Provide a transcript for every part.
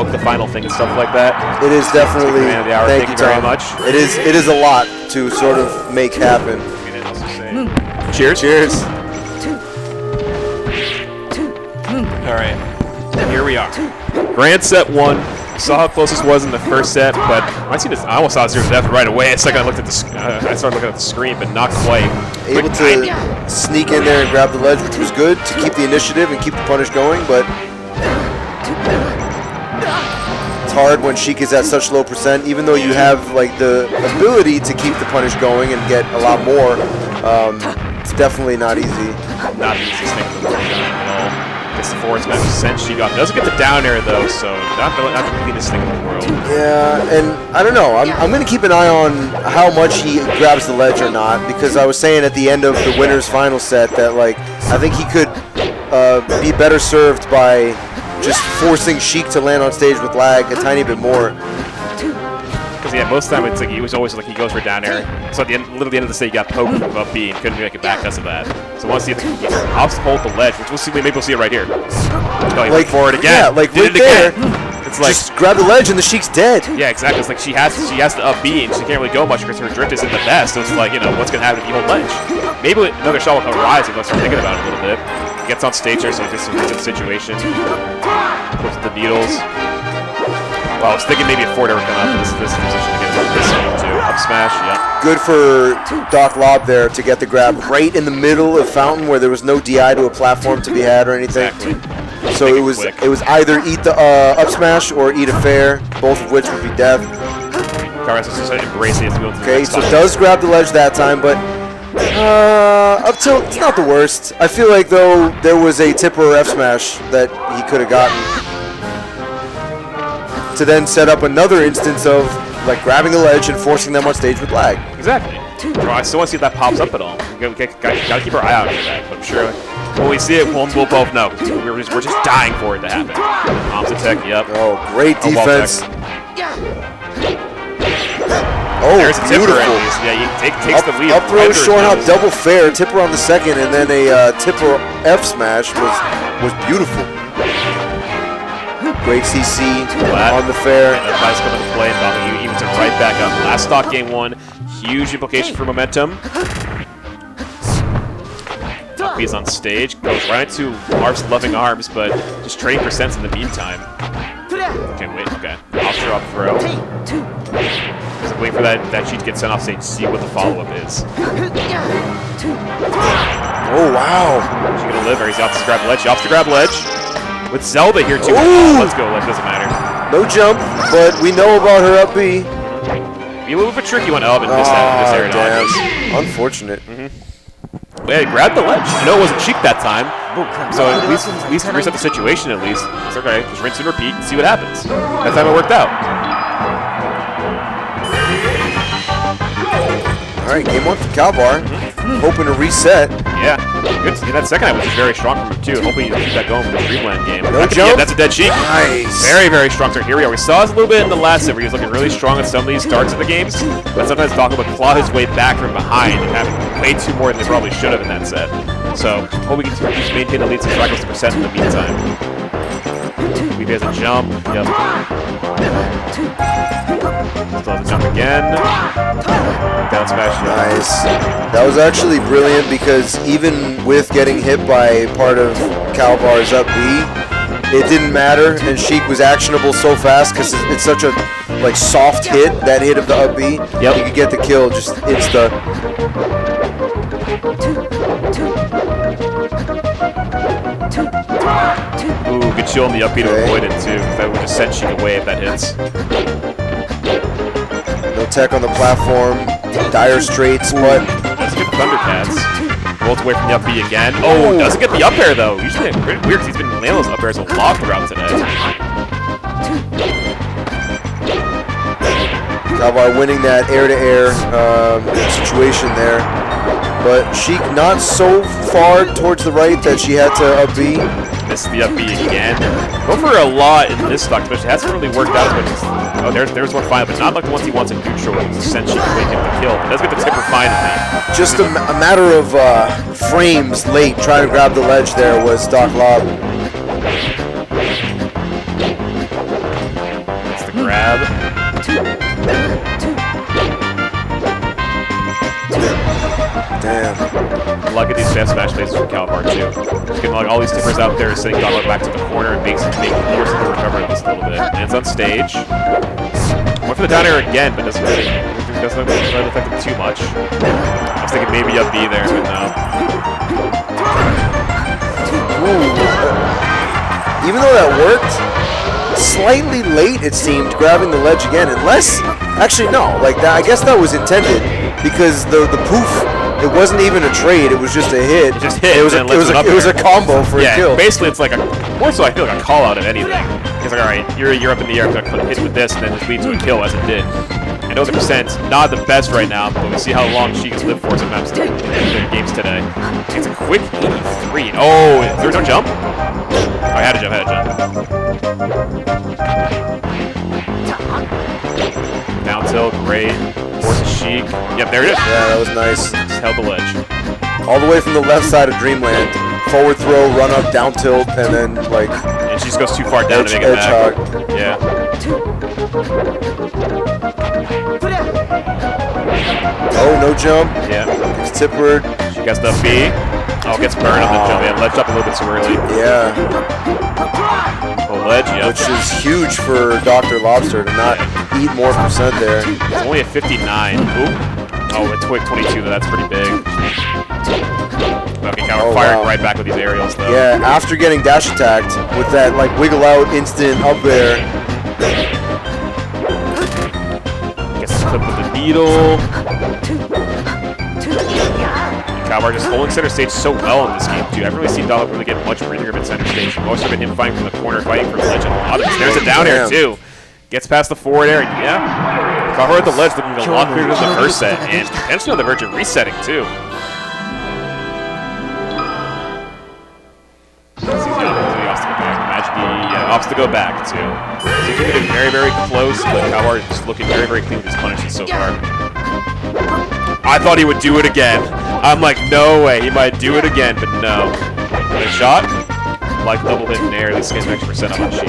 book the final thing and stuff like that. It is definitely. Thank you very much. It is a lot to sort of make happen. Cheers. Cheers. All right, here we are. Grand set 1. Saw how close this was in the first set, but I almost saw 0 to death right away. It's like I looked at I started looking at the screen, but not quite. Able to sneak in there and grab the ledge, which was good to keep the initiative and keep the punish going, but it's hard when Sheik is at such low percent, even though you have like the ability to keep the punish going and get a lot more. It's definitely not easy. Not the easiest thing in the world at all. Gets the forward smash, sends Sheik off. Doesn't get the down air though, so not the cleanest thing in the world. Yeah, and I don't know. I'm going to keep an eye on how much he grabs the ledge or not, because I was saying at the end of the winner's final set that like I think he could be better served by just forcing Sheik to land on stage with lag a tiny bit more. Because yeah, most of the time it's like he was always like he goes for down air. So at the end, literally the end of the set, he got poked from up B and couldn't make it back because of that. So once he hops hold the ledge, which we'll see, maybe we'll see it right here. Going like forward again. Yeah, like did right it again. there. It's like just grab the ledge and the Sheik's dead. Yeah, exactly. It's like she has to up B and she can't really go much because her drift isn't the best. So it's like, you know, what's gonna happen if you hold ledge? Maybe another shot will arise if I start thinking about it a little bit. Gets on stage there, so he gets some good situation. Puts the needles. Well, I was thinking maybe a forward would come up in this position to get this too. Up smash, yeah. Good for DrLobster there to get the grab right in the middle of Fountain where there was no DI to a platform to be had or anything. Exactly. So it was either eat the up smash or eat a fair, both of which would be death. Kalvar has to embrace it. Okay, so does grab the ledge that time, but up till it's not the worst. I feel like though there was a tipper or F smash that he could have gotten to then set up another instance of like grabbing the ledge and forcing them on stage with lag. Exactly. I still want to see if that pops up at all. We gotta keep our eye out for that. But I'm sure when we see it, we'll both know. We're just dying for it to happen. Opposite tech, yep. Oh, great defense. Oh, there's a tipper at least. Yeah, he takes the lead. Up throw, short hop, double fair, tipper on the second, and then a tipper F smash was beautiful. Great CC on the fair. And advice coming to play, and he evens it right back up. Last stock game 1, huge implication for momentum. He's on stage, goes right into Marth's loving arms, but just trading percents in the meantime. Okay, wait, okay. Offshore up throw. Just waiting for that Sheik to get sent off stage to see what the follow-up is. Oh, wow. She's gonna live, or he's off to grab ledge. He opts to grab ledge. With Zelda here too. Let's go, ledge doesn't matter. No jump, but we know about her up B. Be a little bit tricky one, but missed that this area. Unfortunate. Yeah, grabbed the ledge. I know it wasn't Sheik that time, so at least reset the situation at least. It's okay, just rinse and repeat and see what happens. That time it worked out. All right, game 1 for Kalvar. Hoping to reset. Yeah, good. That second was very strong from him too. Hoping you keep that going for the Dreamland game. No jump. That's a dead Sheik. Nice. Very, very strong start. Here we are. We saw this a little bit in the last set where he was looking really strong at some of these starts of the games, but sometimes Doc will claw his way back from behind and having way too more than they probably should have in that set. So, hope we can just maintain the lead so Strike goes to percent in the meantime. Weave has a jump. Yep. Still has a jump again. Down smash. Nice. That was actually brilliant because even with getting hit by part of Kalvar's up B, it didn't matter, and Sheik was actionable so fast because it's such a like soft hit, that hit of the up B. Yep. You could get the kill just insta. Ooh, good chill on the up B to avoid it too, because that would just send Sheik away if that hits. No tech on the platform. Dire straights, but doesn't get the Thundercats. Rolls away from the up B again. Oh, doesn't get the up air though. Usually it's weird because he's been landing those up airs a lot throughout today. Kalvar winning that air-to-air situation there. But Sheik not so far towards the right that she had to up B. Missed the up B again. Go for a lot in this stock, but it hasn't really worked out as much as... Oh, there's one final, but not like the ones he wants in neutral, where he's essentially waiting to kill. But does get the tipper finally. Just a matter of frames late trying to grab the ledge there was DrLobster. F smash phases from Kalvar too. Just getting like all these tippers out there, sending Kalvar back to the corner and making force him to recover at least a little bit. And it's on stage. Went for the down air again, but doesn't really affect him too much. I was thinking maybe up B there, but no. Even though that worked, slightly late it seemed, grabbing the ledge again. Unless, actually no, like that. I guess that was intended because the poof, it wasn't even a trade. It was just a hit. It just hit. It was a combo for a kill. Basically, it's like more so I feel like a call out of anything. It's like, all right, you're up in the air. I'm gonna hit with this, and then just lead to a kill as it did. I know the percent not the best right now, but we see how long Sheik has lived for some maps in their games today. It's a quick 83. Oh, is there no jump? Oh, I had a jump. Down tilt, great. Forces Sheik. Yep, there it is. Yeah, that was nice. Just held the ledge. All the way from the left side of Dreamland. Forward throw, run up, down tilt, and then like. And she just goes too far down to make it back. Yeah. Oh, no jump. Yeah. It's tipward. She gets the B. Oh, gets burned on the jump. Yeah, ledge up a little bit too early. Yeah. Oh, ledge, yeah. Which is huge for DrLobster to not eat more percent there. It's only at 59. Oop. Oh, it's 22 though. That's pretty big. Okay, Kalvar firing right back with these aerials though. Yeah, after getting dash attacked with that like wiggle out instant up there. Gets clipped with the needle. Kalvar just holding center stage so well in this game, too. I haven't really seen DrLobster really get much breathing room in center stage. Most have been him fighting from the corner, fighting from the ledge. There's a down air, too. Gets past the forward air, yeah. Kalvar at the ledge looking a lot bigger than the first set, and potentially on the verge of resetting, too. Opts to go back, too. So he's getting very, very close, but Kalvar is just looking very, very clean with his punishes so far. I thought he would do it again. I'm like, no way, he might do it again, but no. Good shot. Like double hit in air, at least getting an extra percent on Sheik.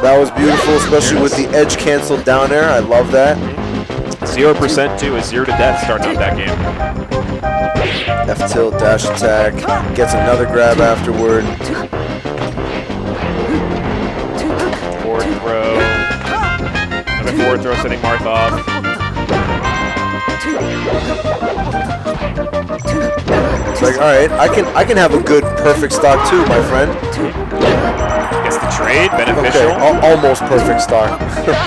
That was beautiful, especially with the edge canceled down air. I love that. 0% too, is 0 to death starting out that game. F tilt, dash attack, gets another grab afterward. Forward throw. Another forward throw setting Marth off. It's like, alright, I can have a good perfect stock too, my friend. Gets the trade, beneficial. Okay, almost perfect stock.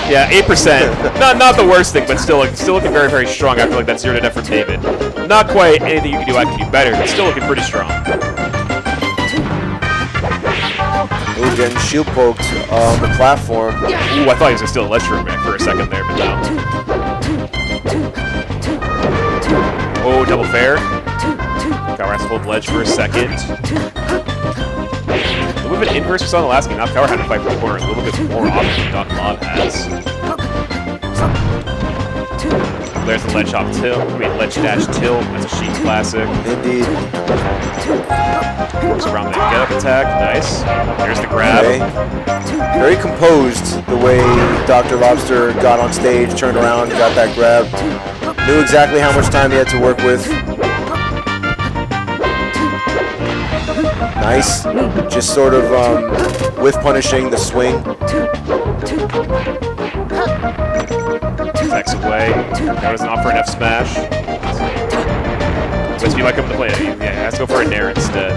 Yeah, 8%. Not the worst thing, but still looking very, very strong after like that 0 to death from David. Not quite anything you can do I can do better, but still looking pretty strong. Ooh, getting shield poked on the platform. Ooh, I thought he was gonna steal a ledge room back for a second there, but no. Oh, double fair. Kalvar has to hold ledge for a second. A little bit inverse we saw in the last game. Now Kalvar had to fight from the corner a little bit more often than DrLobster has. There's the ledge hop tilt. Ledge dash tilt. That's a Sheik classic. Indeed. Works around the get up attack. Nice. There's the grab. Okay. Very composed the way DrLobster got on stage, turned around, got that grab. Knew exactly how much time he had to work with. Nice. Just sort of whiff punishing the swing. Attacks away. That was an off for an F smash. But you like him to play it. Yeah, he has to go for a nair instead.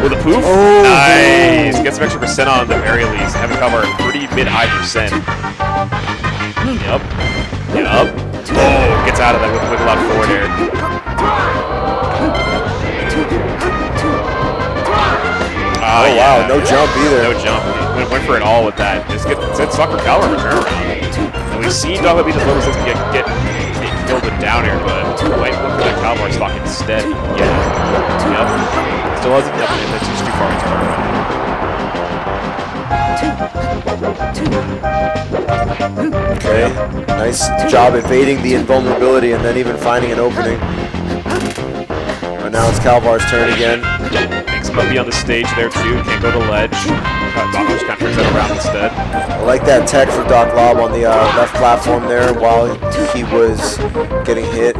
With a poof. Oh, nice. Gets some extra percent on the very least. Having Kalvar pretty mid-high percent. Yup. Oh, gets out of that with a wiggle out forward air. Oh, wow, no jump either. No jump. Went for it all with that. Just it sucked for Kalvar in turnaround. And we've seen DrLobster beat as low as this get killed with down air, but might look for that Kalvar stock instead. Yeah. Yep. Still hasn't. Yep. That's just too far into turnaround. Okay. Nice job evading the invulnerability and then even finding an opening. And now it's Kalvar's turn again. Makes him up be on the stage there too. Can't go to ledge. Doc just kind of turns that around instead. I like that tech for DrLobster on the left platform there while he was getting hit.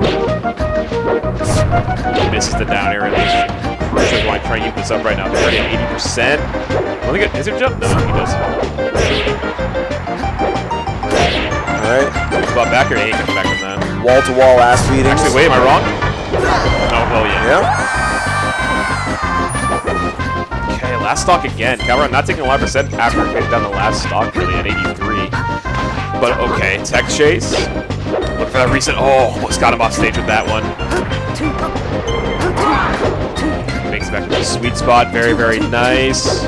Misses the down air. Actually, want to try and use this up right now. They're already at 80%. Is there a jump? No, he does. Alright. Spot back or he ain't coming back from that. Wall-to-wall ass beatings. Actually, wait, am I wrong? Oh, yeah. Okay, last stock again. Kalvar not taking a lot of percent after getting down the last stock, really, at 83. But okay, tech chase. Look for that reset. Oh, almost got him off stage with that one. Makes it back to the sweet spot. Very, very nice.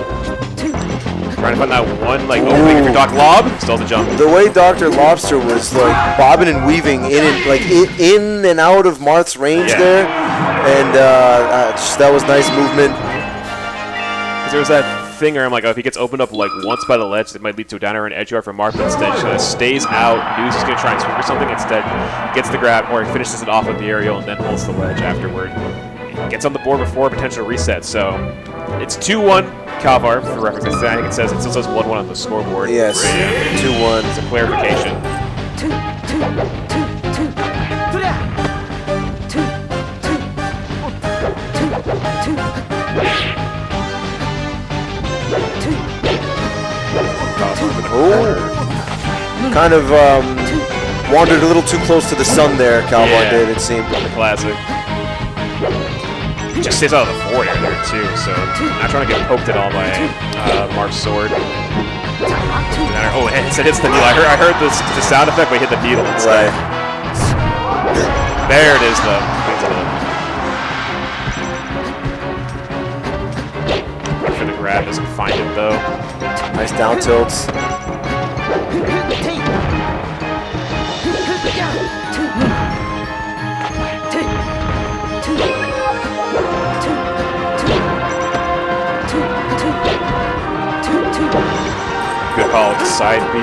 Trying to find that one, like, opening for DrLobster. Still the jump. The way DrLobster was, like, bobbing and weaving in and out of Marth's range there. And that was nice movement. Because there was that thing where I'm like, oh, if he gets opened up, like, once by the ledge, it might lead to a down air and edge guard for Marth, but instead he kind of stays out, knows he's going to try and swing for something, instead gets the grab, or he finishes it off with the aerial and then holds the ledge afterward. Gets on the board before a potential reset, so it's 2-1 Kalvar, for reference. I think it still says 1-1 on the scoreboard. Yes, 2-1. It's a clarification. Kind of wandered a little too close to the sun there, Kalvar did, it seemed. The classic. Just stays out of the forward air there too, so not trying to get poked at all by Marth's sword. Oh, it hits the needle. I heard the sound effect, but it hit the needle instead. Right. There it is, though. Wait for the grab, doesn't find it though. Nice down tilts. Good call with the side B.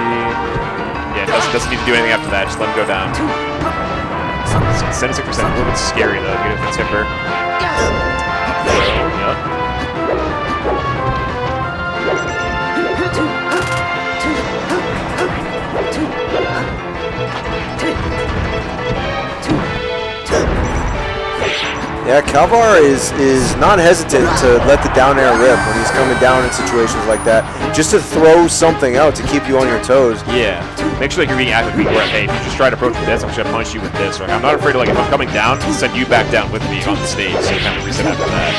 Yeah, doesn't need to do anything after that. Just let him go down. So 76%, a little bit scary though. Get it with the timber. Yep. Yeah, Kalvar is not hesitant to let the down air rip when he's coming down in situations like that, just to throw something out to keep you on your toes. Yeah. Make sure that you're being active. Where, hey, if you just try to approach with this, I'm just gonna punch you with this. Right? I'm not afraid to, like, if I'm coming down, send you back down with me on the stage, so you kind of reset after that.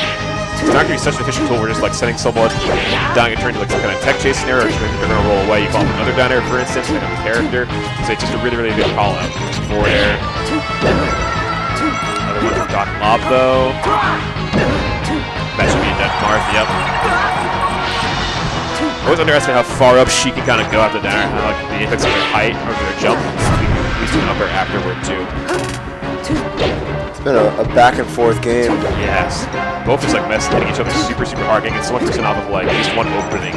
It's not gonna be such an efficient tool. We're just like sending someone down a turn to like some kind of tech chase scenario, or maybe they're gonna roll away. You call them another down air, for instance, like a character. So it's just a really, really good call out. Just forward air. Another one from DrLobster though. That should be a dead Marth, yep. I always underestimate how far up Sheik can kind of go after down air. Like the effects of their height or their jump. We do an upper afterward too. It's been a back and forth game. Yes. Both just like hitting each other super, super hard, getting so much percent off of like at least one opening.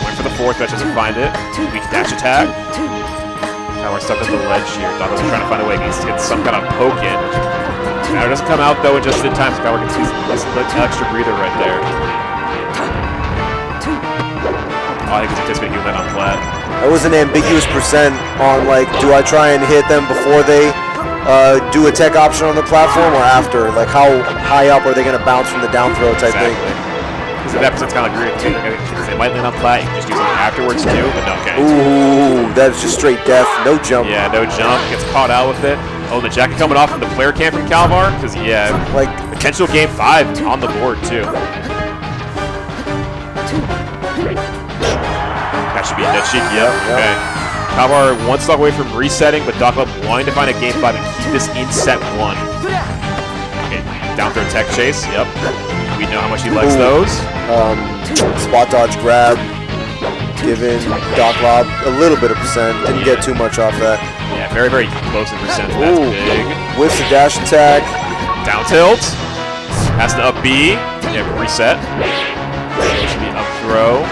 Went for the fourth, but doesn't find it. Weak dash attack. Now we're stuck at the ledge here. DrLobster trying to find a way. He needs to get some kind of poke in. Now it doesn't come out though in just in time, so Kalvar gets an extra breather right there. Oh, I think he's anticipating doing that on flat. That was an ambiguous percent on like, do I try and hit them before they do a tech option on the platform or after? Like, how high up are they going to bounce from the down throw type thing? Because that percent's kind of like weird. Because they might land on flat, you can just do something afterwards too, but no, okay. Ooh, that's just straight death. No jump. Yeah, no jump. Gets caught out with it. Oh, the jacket coming off from the player cam from Kalvar. Because, yeah, like potential game 5 on the board too. That should be a dead Sheik, yep. Okay. Kalvar one stock away from resetting, but DrLobster wanting to find a game 5 and keep this in set 1. Okay, down throw tech chase, yep. We know how much he likes those. Spot dodge grab, giving DrLobster a little bit of percent. Didn't get too much off that. Yeah, very, very close in percent. That's big. Whiffs the dash attack. Down tilt. Has to up B. Yeah, reset. Should be up throw.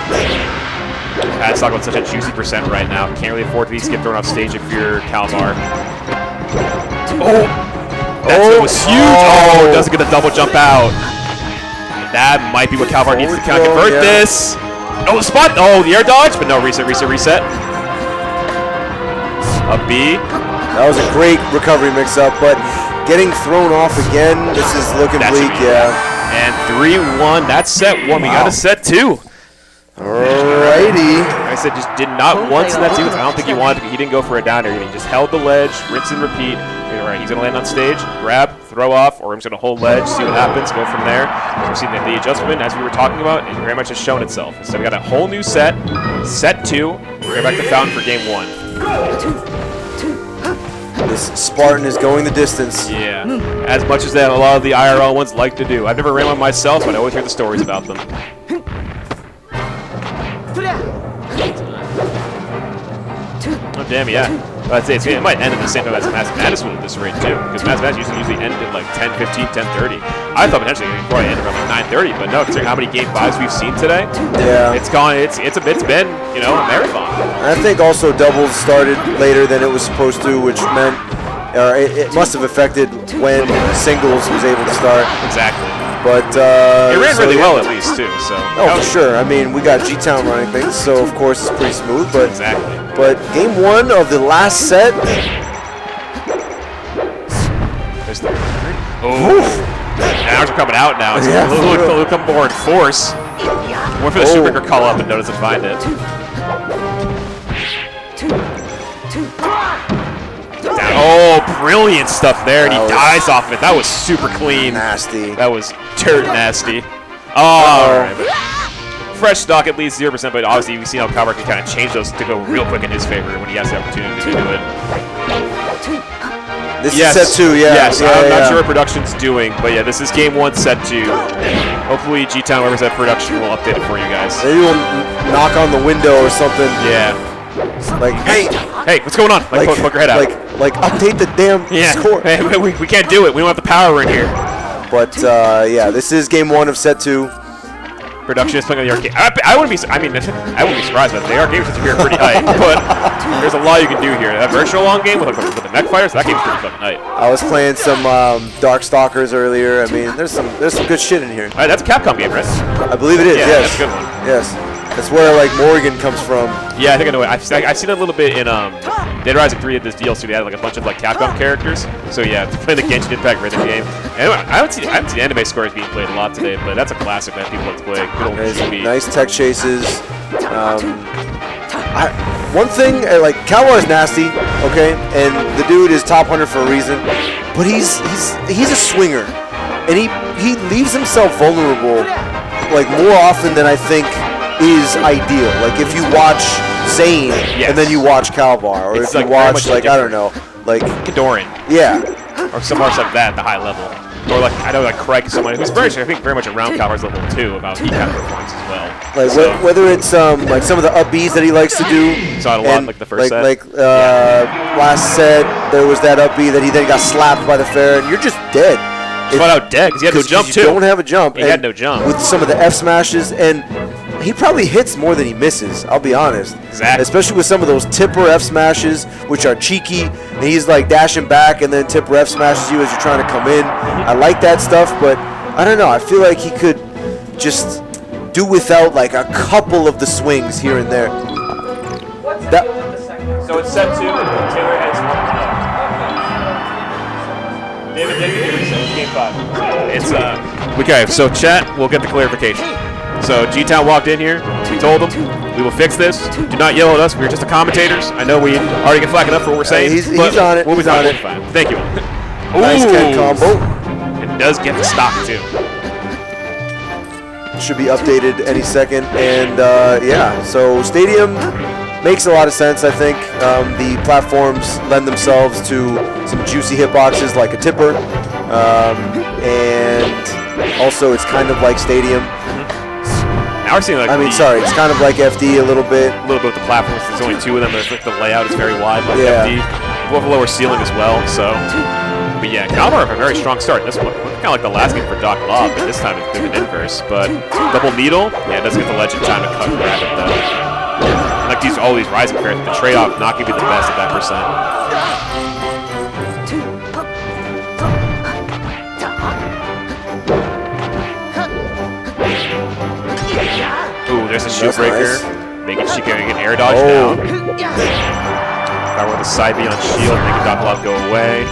That's talking about such a juicy percent right now. Can't really afford to get thrown off stage if you're Kalvar. Oh! That was huge! Oh, it doesn't get the double jump out. That might be what Kalvar needs to kind of convert this. Oh, the spot. Oh, the air dodge, but no, reset. A B. That was a great recovery mix-up, but getting thrown off again, this is looking bleak, yeah. And 3-1, that's set 1. We got a set 2. Alrighty. Like I said, just did not once in that sequence. I don't think he wanted to, he didn't go for a downer. He just held the ledge, rinse and repeat. All right, he's going to land on stage, grab, throw off, or I'm just going to hold ledge, see what happens, go from there. We're seeing the adjustment, as we were talking about, it very much has shown itself. So we got a whole new set, set 2. We're going back to Fountain for game 1. This Spartan is going the distance. Yeah, as much as that a lot of the IRL ones like to do. I've never ran one myself, but I always hear the stories about them. Oh, damn, yeah. I'd say it might end at the same time as Mass Madness would at this rate, too. Because Mass Madness usually end at like 10, 15, 10:30. I thought potentially it would probably end around like 9:30, but no, considering how many game 5s we've seen today, yeah, it's gone. It's been, you know, a marathon. I think also doubles started later than it was supposed to, which meant it must have affected when singles was able to start. Exactly. But it ran really well at least too. So oh, for sure. I mean, we got G-Town running things, so of course it's pretty smooth. But exactly. But game 1 of the last set. There's the. Oh, downs are coming out now. It's a little come more in force. Went for the super call up and no doesn't find it. Oh, brilliant stuff there, and he dies off of it. That was super clean. Nasty. That was dirt nasty. Oh, all right. Fresh stock at least 0%, but obviously you can see how Kalvar can kind of change those to go real quick in his favor when he has the opportunity to do it. This is set 2, yeah. Yes, I'm not sure what production's doing, but yeah, this is game 1, set 2. Hopefully G-Town, whoever's at production, will update it for you guys. Maybe we'll knock on the window or something. Yeah. Like, hey, what's going on? Like poke your head out. Like update the damn score. Hey, we can't do it. We don't have the power in here. But yeah, this is game 1 of set 2. Production is playing on the arcade. I wouldn't be surprised, but the arcade is here pretty hype. But there's a lot you can do here. That virtual long game with the mech fighters, that game's pretty fucking hype. I was playing some Darkstalkers earlier. I mean, there's some good shit in here. All right, that's a Capcom game, right? I believe it is. Yeah, yes, that's a good one. Yes, that's where like Morgan comes from. Yeah, I think I know it. I've seen it a little bit in Dead Rising 3 at this DLC. They had like a bunch of like Capcom characters. So yeah, to play the Genshin Impact rhythm game. Anyway, I haven't seen anime scores being played a lot today, but that's a classic that people like to play. Good old GB. Nice tech chases. One thing, like Kalvar is nasty, okay, and the dude is top 100 for a reason, but he's a swinger, and he leaves himself vulnerable like more often than I think is ideal. Like if you watch Zane and then you watch Kalvar, or if you watch like I don't know, like Kadoran, yeah, or someone else like that at the high level, or like I know like Craig is someone who's very much around Kalvar's level too about he kind of performs as well. Like whether it's like some of the up Bs that he likes to do, saw it a lot like the first set. Last set there was that up B that he then got slapped by the fair, and you're just dead. Flat out dead because he had no jump too. You don't have a jump. He had no jump with some of the F smashes, and he probably hits more than he misses. I'll be honest. Exactly. Especially with some of those tipper F smashes, which are cheeky, and he's like dashing back, and then tipper F smashes you as you're trying to come in. I like that stuff, but I don't know. I feel like he could just do without like a couple of the swings here and there. So it's set 2, and Taylor has 1. David, it's game 5. It's okay. So chat, we'll get the clarification. So G-Town walked in here. We told him we will fix this. Do not yell at us. We're just the commentators. I know we already get flack enough for what we're saying. He's on it. We'll be fine. Thank you. Nice Ken combo. It does get the stock too. Should be updated any second, and yeah. So Stadium makes a lot of sense. I think the platforms lend themselves to some juicy hitboxes like a tipper, and also it's kind of like Stadium. Now we're seeing like it's kind of like FD a little bit. A little bit with the platforms. There's only 2 of them. There's like the layout is very wide like FD. We'll have a lower ceiling as well. So, but yeah, Kalvar have a very strong start. This one kind of like the last game for DrLobster, but this time it's been an inverse. But double needle, yeah, it doesn't get the legend time to cut grab it though. Like all these rising pairs, the trade-off not gonna be the best at that percent. Ooh, misses shield breaker. Nice. Making Sheik get an air dodge down. Kalvar with a side B on shield, making DrLobster go away.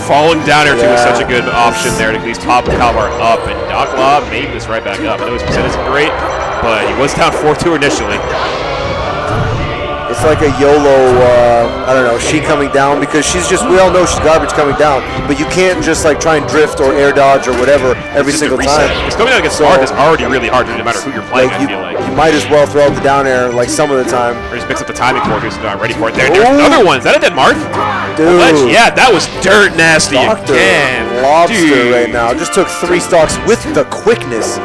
Falling down air 2 was such a good option there to at least pop Kalvar up, and DrLobster made this right back up. I know his percent isn't great, but he was down 4-2 initially. It's like a YOLO, I don't know, Sheik coming down, because she's just, we all know she's garbage coming down, but you can't just like try and drift or air dodge or whatever every single time. Because coming down against Marth is already really hard, no matter who you're playing, I feel like. You might as well throw out the down air like some of the time. Or just mix up the timing for it, because I'm ready for it. There's another one. Is that a dead Marth? Dude. Yeah, that was dirt nasty again. DrLobster right now. Just took 3 stocks with the quickness.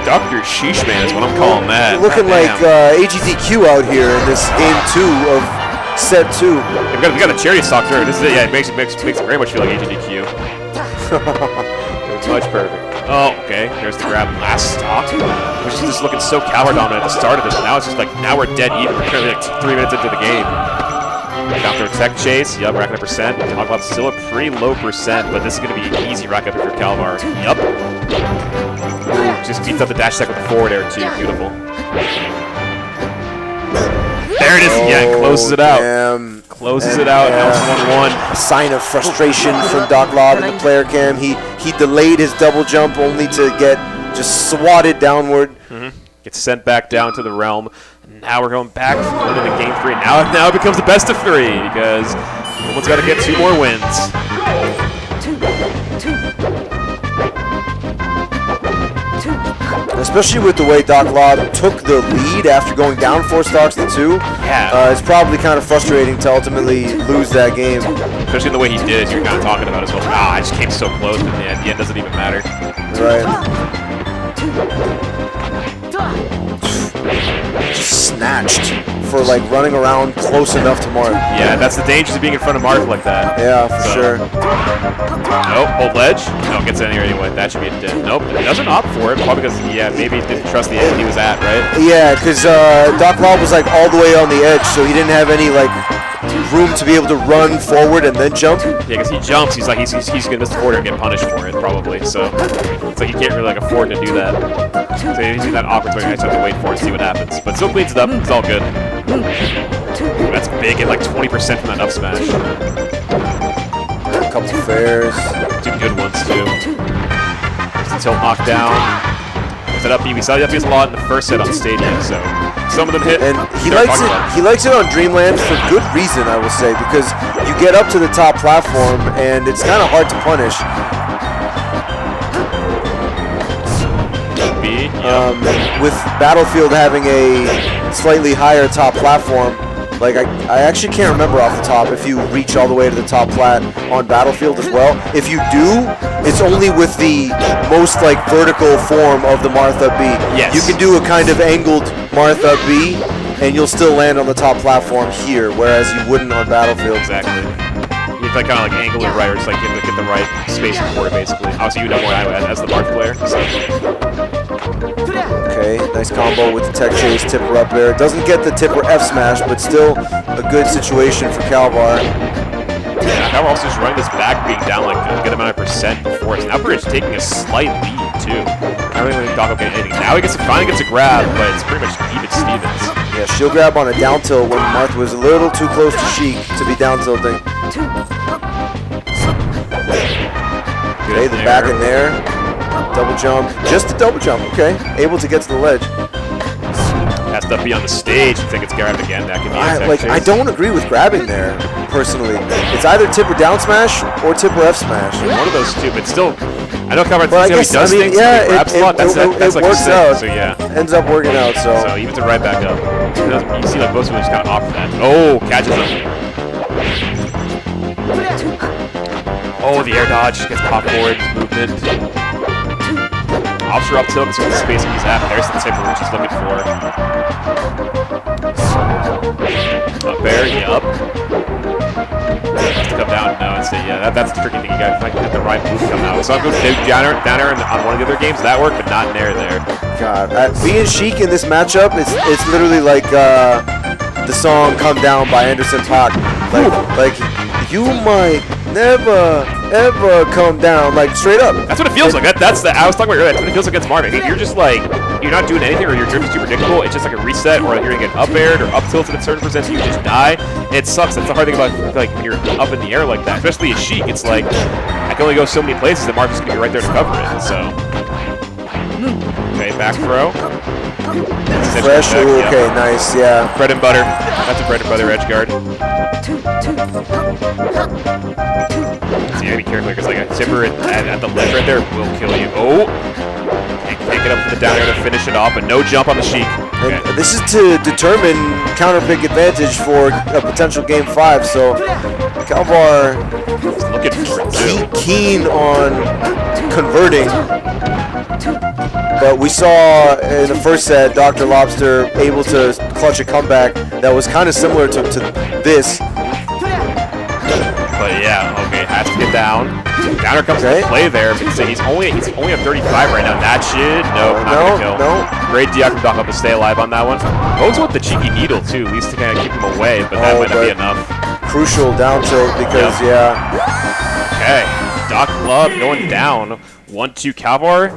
Dr. Sheesh Man is what I'm calling that. Looking like AGDQ out here in this game 2 of set 2. We got the charity stock there. This is it. Yeah, it makes it very much feel like AGDQ. It's much perfect. Oh, okay. There's the grab last stock, which is just looking so Kalvar dominant at the start of this. Now it's just like, now we're dead even. We're currently like 3 minutes into the game. Down through tech chase. Yup, racking up percent. DrLobster's still a pretty low percent, but this is going to be an easy rack up for Kalvar. Yup. Just beats up the dash attack with the forward air too. Beautiful. There it is. Yeah, closes it out. Damn. Closes it out. Now it's 1-1. A sign of frustration from DrLobster in the player cam. He delayed his double jump only to get just swatted downward. Gets sent back down to the realm. Now we're going back into the game 3. Now it becomes the best of 3 because someone's got to get 2 more wins. Especially with the way DrLobster took the lead after going down 4 stocks to 2. Yeah. It's probably kind of frustrating to ultimately lose that game. Especially the way he did it, you're kind of talking about as well. I just came so close, but the end doesn't even matter. Right. Just snatched for like running around close enough to Marth. Yeah, that's the dangers of being in front of Marth like that. Yeah, for sure. Nope, hold ledge. No, gets in here anyway. That should be a dead. Nope, it doesn't opt for it. Probably because, yeah, maybe he didn't trust the end he was at, right? Yeah, because DrLobster was like all the way on the edge, so he didn't have any like room to be able to run forward and then jump. Yeah, because he jumps, he's gonna miss the forward and get punished for it, probably. So it's like he can't really like afford to do that. So he's in that awkward way. I just have to wait for it and see what happens. But still cleans it up. It's all good. That's big at like 20% from that up smash. A couple fairs. 2 good ones too. There's the tilt knockdown. There's that up B. We saw the up B a lot in the first set on Stadium, so some of them hit. And he likes it. He likes it on Dreamland for good reason, I will say, because you get up to the top platform and it's kind of hard to punish. B. With Battlefield having a slightly higher top platform, like I actually can't remember off the top if you reach all the way to the top plat on Battlefield as well. If you do, it's only with the most like vertical form of the Marth up B. Yes. You can do a kind of angled Marth up B, and you'll still land on the top platform here, whereas you wouldn't on Battlefield. Exactly. You have to kind of like angle it right, or just like get the right spacing for it, basically. Obviously, you know more as the Marth player. So. Okay, nice combo with the tech chase, tipper up there. Doesn't get the tipper F smash, but still a good situation for Kalvar. Yeah, Kalvar also just running this back being down like a good amount of percent before. So now Bridge taking a slight lead too. I don't really think Doggo getting anything. Now he finally gets a grab, but it's pretty much even Stevens. Yeah, shield grab on a down tilt when Marth was a little too close to Sheik to be down tilting. Okay, the back in there. Double jump. Just a double jump. Okay. Able to get to the ledge. Has to be on the stage and think it's grabbed again. That can be a tech chase. I don't agree with grabbing there, personally. It's either tipper down smash or tipper F smash. One of those two, but still, I know Kalvar he does things, yeah, grabs a lot. That's like works out. So yeah. Ends up working out, so. So evens it right back up. You see like most of them just kind of off for that. Oh, catches him. Oh, the air dodge gets pop forward, movement. Option up tilt, see what the spacing he's at. There's the tipper, which he's looking for. Up air, yup. Has to come down now and say, yeah, that's the tricky thing. You gotta get the right move come out. So I'm going down air on one of the other games. That worked, but not in air there. God, being Sheik in this matchup, it's literally like the song "Come Down" by Anderson .Paak. Like you might never, ever come down, like straight up. That's what it feels like. I was talking about earlier. That's what it feels like against Marth. If you're just like, you're not doing anything or your drift is too predictable, it's just like a reset, or like you're gonna get up aired or up tilted at certain percents and you just die. It sucks. That's the hard thing about like when you're up in the air like that. Especially a Sheik, it's like, I can only go so many places and Marth is gonna be right there to cover it, so. Okay, back throw. Fresh, okay, nice, yeah. Bread and butter. That's a bread and butter edge guard. So you gotta be careful because like a tipper at the ledge right there will kill you. Oh! Can't get up to the down air to finish it off, but no jump on the Sheik. Okay. And this is to determine counter pick advantage for a potential game 5, so Kalvar Looking for it too. keen on converting. But we saw in the first set, DrLobster able to clutch a comeback that was kind of similar to this. But yeah, okay, has to get down. Downer comes into play there, but he's only at 35 right now. That shit, nope, not gonna kill. No. Great DI from Doc to stay alive on that one. Both with the cheeky needle too, at least to kind of keep him away, but that might not be enough. Crucial down tilt because Okay, Doc Love going down. 1-2 Kalvar.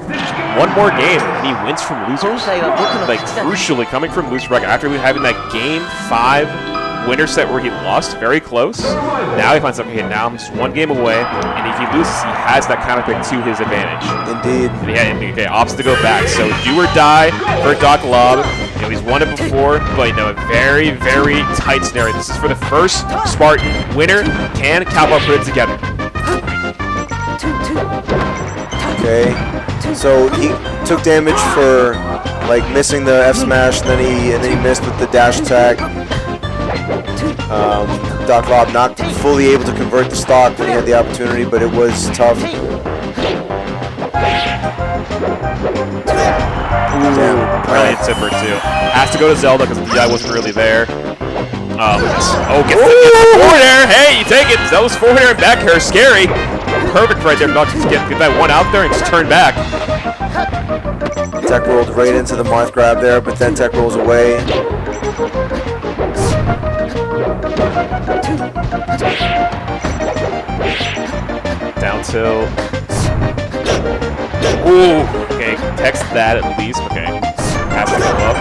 One more game, and he wins from losers. Like, crucially, coming from loser record after having that game 5 winner set where he lost, very close. Now he finds, okay, now I'm just one game away, and if he loses, he has that counter pick to his advantage. Indeed. And okay, opts to go back. So do or die for Doc Lob. You know, he's won it before, but you know, a very, very tight scenario. This is for the first Spartan winner. Can Kalvar put it together? Okay. So he took damage for like missing the F smash, and then he missed with the dash attack. Doc Lob not fully able to convert the stock when he had the opportunity, but it was tough. Brilliant tipper too. Has to go to Zelda because the DI wasn't really there. Gets the forward air. Hey, you take it. Zelda's forward air and back air. Scary. Perfect right there. Doc just get that one out there and just turn back. Tech rolled right into the Marth grab there, but then tech rolls away. Down tilt. Ooh. Okay, text that at least. Okay. Has to go up.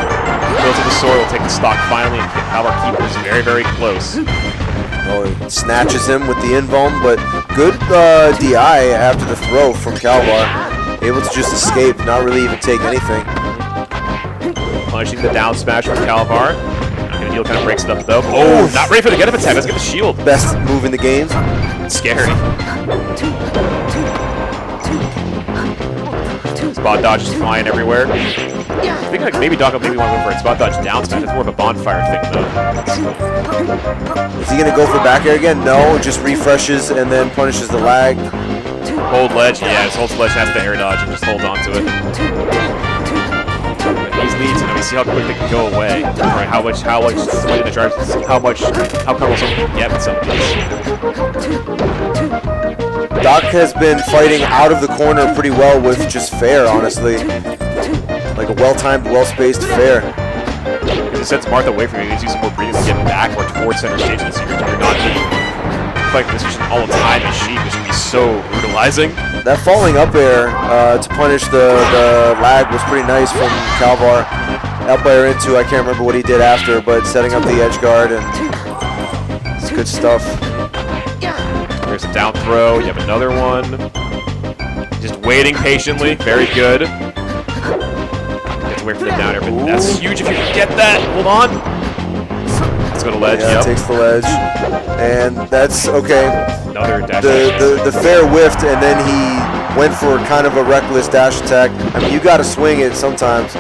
Goes to the sword. Will take the stock finally. And Kalvar keepers very, very close. Oh, he snatches him with the invuln, but good DI after the throw from Kalvar. Able to just escape, not really even take anything. Punishing the down smash from Kalvar. Okay, the deal kind of breaks it up though. Oh, not ready for the get-up attack. Let's get the shield. Best move in the game. It's scary. Spot dodge is flying everywhere. I think like maybe Doc maybe want to go for it. Spot dodge down smash. It's more of a bonfire thing though. Is he gonna go for back air again? No, just refreshes and then punishes the lag. Hold ledge, yeah, just holds ledge, has to air dodge and just hold on to it. These leads, you know, we see how quick they can go away, or how comfortable someone can get with some of these. Doc has been fighting out of the corner pretty well with just fair, honestly. Like a well-timed, well-spaced fair. It sets Marth away from you, he needs to use some more breathing to get back or towards center stage, so you're not being like this all the time as Sheik, which can be so brutalizing. That falling up air to punish the lag was pretty nice from Kalvar. Up air into, I can't remember what he did after, but setting up the edge guard, and it's good stuff. There's a down throw, you have another one. Just waiting patiently, very good. Gets away from the down air, but that's huge if you can get that. Hold on. Let's go to ledge, takes the ledge. And that's okay. Another dash the fair whiffed, and then he went for kind of a reckless dash attack. I mean, you got to swing it sometimes.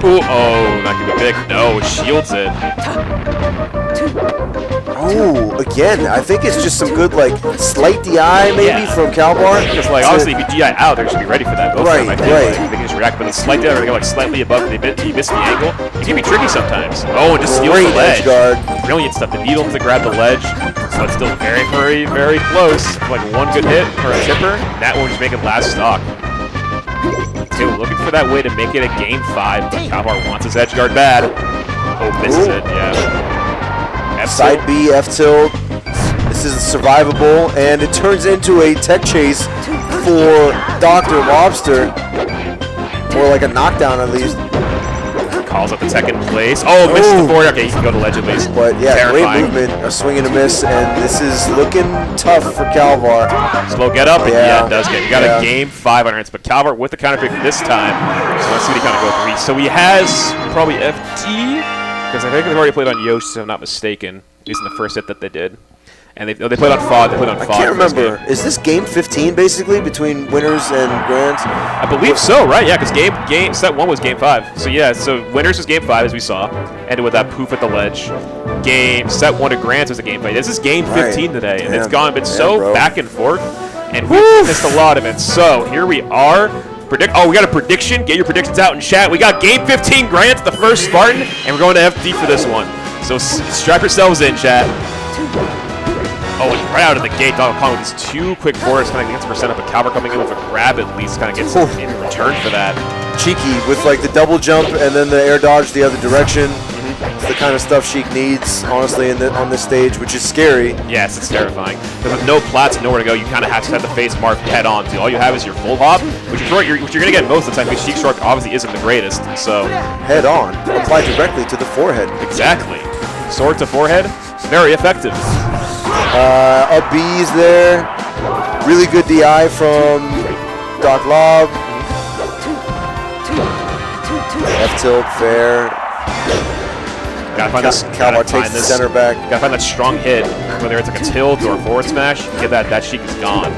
Ooh, oh, not gonna be big. No, shields it. Oh, again, I think it's just some good, like, slight DI maybe from Kalvar. Because, like, honestly, if you DI out, they should be ready for that. Both right. Like, they can just react, but the slight DI, they go like slightly above, he missed the angle. It can be tricky sometimes. Oh, and just steals the ledge. Guard. Brilliant stuff. The needle to grab the ledge, but still very, very, very close. Like one good hit or a tipper, that one just make it last stock. Okay, we're looking for that way to make it a game 5, but Kalvar wants his edge guard bad. Oh, misses it, yeah. Side B, F tilt. This is survivable, and it turns into a tech chase for DrLobster, or like a knockdown at least. Calls up the tech in place. Oh, misses the forward. Okay, he can go to ledge at least. But yeah, Terrifying. great movement, a swing and a miss, and this is looking tough for Kalvar. Slow get up, and yeah, it does get. You got a game 5 on our hands, but Kalvar with the counter pick this time. So let's see what he kind of go 3. So he has probably FT, because I think they've already played on Yosh, if I'm not mistaken. At least in the first hit that they did. And they played on Fog. They played on Fog. I can't remember. Is this game 15 basically between winners and grands? I believe so, right? Yeah, because set 1 was game 5. So yeah, so winners was game 5 as we saw, ended with that poof at the ledge. Set 1 to grands was a game 5. This is game 15 today, and it's been so back and forth, and we've missed a lot of it. So here we are. We got a prediction. Get your predictions out in chat. We got game 15 grands, the first Spartan, and we're going to FD for this one. So strap yourselves in, chat. Oh, and right out of the gate, DrLobster with these 2 quick forwards kind of gets percent up, but Kalvar coming in with a grab at least kind of gets in return for that. Cheeky with like the double jump and then the air dodge the other direction. It's the kind of stuff Sheik needs, honestly, on this stage, which is scary. Yes, it's terrifying. Because with no plats and nowhere to go, you kind of have to face Marth head on. Too. All you have is your full hop, which you're going to get most of the time because Sheik's stroke obviously isn't the greatest. So head on, apply directly to the forehead. Exactly. Sword to forehead, very effective. Up B's there. Really good DI from DrLobster. F tilt, fair. Gotta find this. Kalvar takes the center back. Gotta find that strong hit, whether it's like a tilt or a forward smash. Get that Sheik is gone.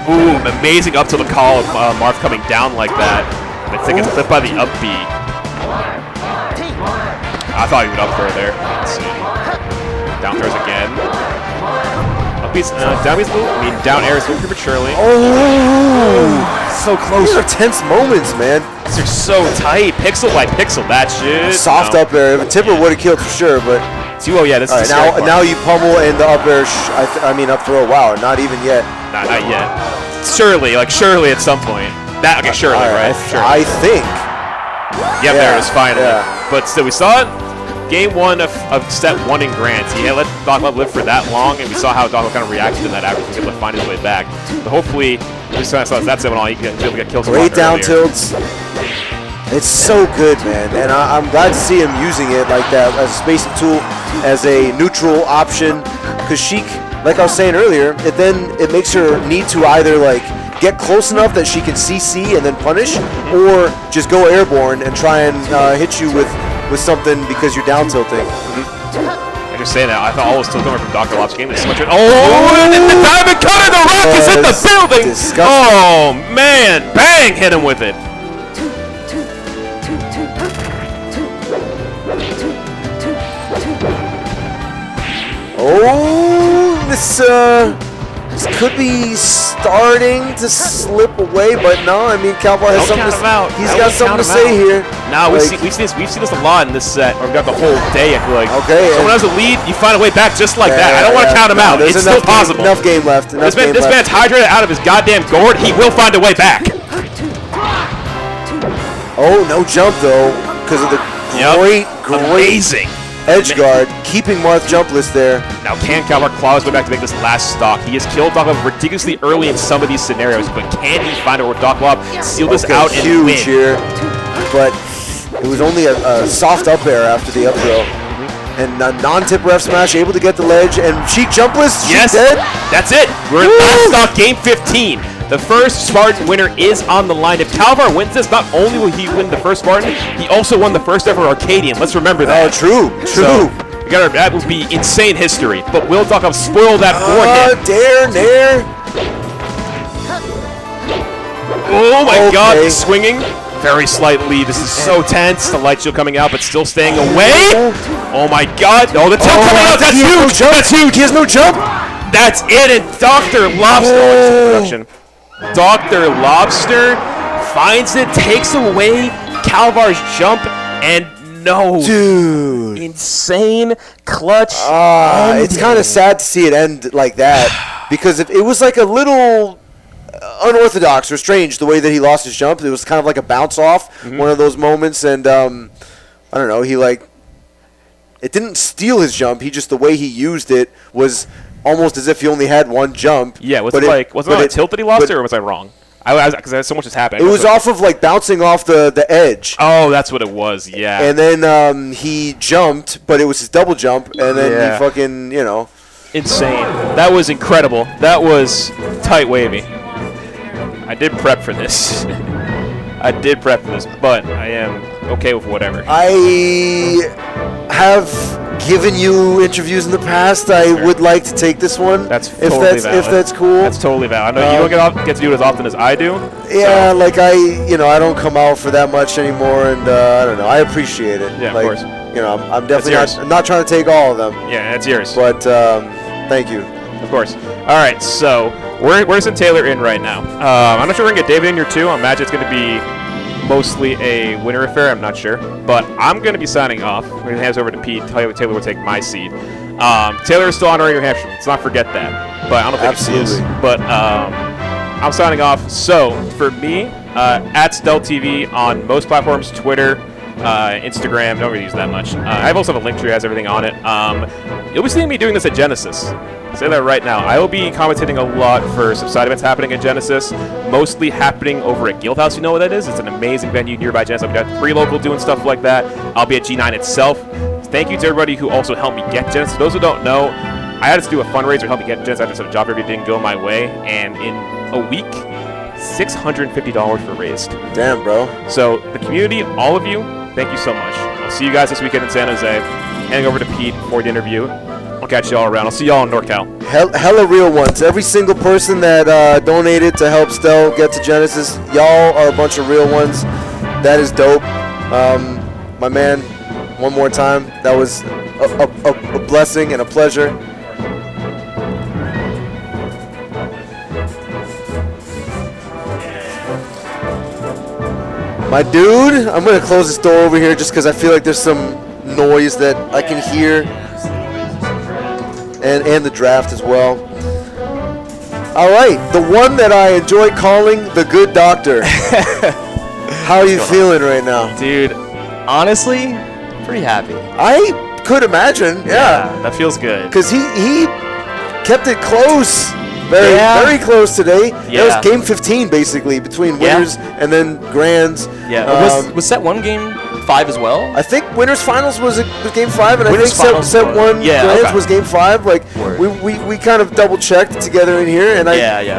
Ooh, amazing up to the call of Marth coming down like that. I think it's clipped by the up B. I thought he would up throw there. Let's see. Down throws again. Up B's, down B's move. I mean, down air is moving prematurely. Oh! So close. These are tense moments, man. These are so tight. Pixel by pixel. That shit. Soft up air. If a tipper would have killed for sure, but. Oh, yeah, this is now you pummel and the up air. I mean, up throw. Wow, not even yet. Not yet. Surely at some point. Okay, surely, right? Sure. I think. Yep, there it is, finally. Yeah. But still, we saw it. Game 1 of set 1 in Grants. He had let DrLobster live for that long, and we saw how DrLobster kind of reacted to that after he was able to find his way back. But hopefully, we saw that's it all. He can be able to get kills. Great down tilts. It's so good, man, and I'm glad to see him using it like that as a spacing tool, as a neutral option. Because Sheik, like I was saying earlier, it makes her need to either like get close enough that she can CC and then punish, or just go airborne and try and hit you with something because you're down tilting. I just say that. I thought all was still coming from DrLobster game. There's so much. Oh, and the diamond cutter, the rock is in the building. Disgusting. Oh man, bang! Hit him with it. Oh, this could be starting to slip away, but no. I mean, Kalvar has something. He's got something to say here. No, we've seen this a lot in this set, or we've got the whole day. I feel like. Okay. Someone has a lead, you find a way back just like that. I don't want to count him out. It's still possible. Enough game left. This man's hydrated out of his goddamn gourd. He will find a way back. Oh, no jump though, because of the great amazing edge guard, keeping Marth jumpless there. Now can Kalvar claw his way back to make this last stock? He has killed DrLobster ridiculously early in some of these scenarios, but can he find a way with DrLobster, seal this out and win? Huge here, but it was only a soft up air after the up throw. And a non-tipper F smash, able to get the ledge, and Sheik jumpless. Yes, dead. That's it. We're in last stock, game 15. The first Spartan winner is on the line. If Kalvar wins this, not only will he win the first Spartan, he also won the first ever Arcadian. Let's remember that. Oh, true. So, that would be insane history. But will DrLobster spoil that for him? Nair. Oh my God, he's swinging. Very slight lead. This is so tense. The light shield coming out, but still staying away. Oh my God. Oh, the tilt coming out. That's huge. That's huge. He has no jump. That's it. And DrLobster. DrLobster finds it, takes away Kalvar's jump, and dude, insane clutch. It's kind of sad to see it end like that, because if it was like a little unorthodox or strange the way that he lost his jump. It was kind of like a bounce off, one of those moments, and I don't know, he like, it didn't steal his jump. He just, the way he used it was almost as if he only had one jump. Yeah, was it on a tilt that he lost it, or was I wrong? Because so much has happened. It was off of like bouncing off the edge. Oh, that's what it was. Yeah. And then he jumped, but it was his double jump, and then he fucking, you know. Insane. That was incredible. That was tight wavy. I did prep for this. I did prep for this, but I am okay with whatever. I have given you interviews in the past. I would like to take this one. That's totally valid. If that's cool. That's totally valid. I know you don't get to do it as often as I do. Yeah, so. Like I don't come out for that much anymore, and I don't know. I appreciate it. Yeah, like, of course. You know, I'm definitely not trying to take all of them. Yeah, that's yours. But thank you. Of course. All right, so we're going to send Taylor in right now. I'm not sure we're going to get David in here too. I imagine it's going to be mostly a winner affair. I'm not sure. But I'm going to be signing off. We're going to hand this over to Pete. Taylor will take my seat. Taylor is still honoring New Hampshire. Let's not forget that. But I don't think he is. But I'm signing off. So for me, at StelTV on most platforms, Twitter, Instagram, don't really use that much. I also have a link tree that has everything on it. You'll be seeing me doing this at Genesis. I'll say that right now. I will be commentating a lot for some side events happening at Genesis, mostly happening over at Guildhouse. You know what that is? It's an amazing venue nearby Genesis. I've got 3 local doing stuff like that. I'll be at G9 itself. Thank you to everybody who also helped me get Genesis. For those who don't know, I had to do a fundraiser to help me get Genesis. I just had a job everything didn't go my way, and in a week, $650 were raised. Damn, bro. So the community, all of you, thank you so much. I'll see you guys this weekend in San Jose. Handing over to Pete for the interview. I'll catch you all around. I'll see y'all in NorCal. Hella real ones. Every single person that donated to help Stel get to Genesis, y'all are a bunch of real ones. That is dope. My man, one more time, that was a blessing and a pleasure. My dude, I'm going to close this door over here just because I feel like there's some noise that I can hear. And the draft as well. All right, the one that I enjoy calling the good doctor. How are you feeling right now? Dude, honestly, pretty happy. I could imagine, yeah. That feels good. Because he kept it close. Very close today. Yeah. That was game 15, basically, between winners and then grands. Yeah. Was set 1 game 5 as well? I think winners finals was game 5, and winners I think set 1 grands was game 5. Like we kind of double checked together in here, and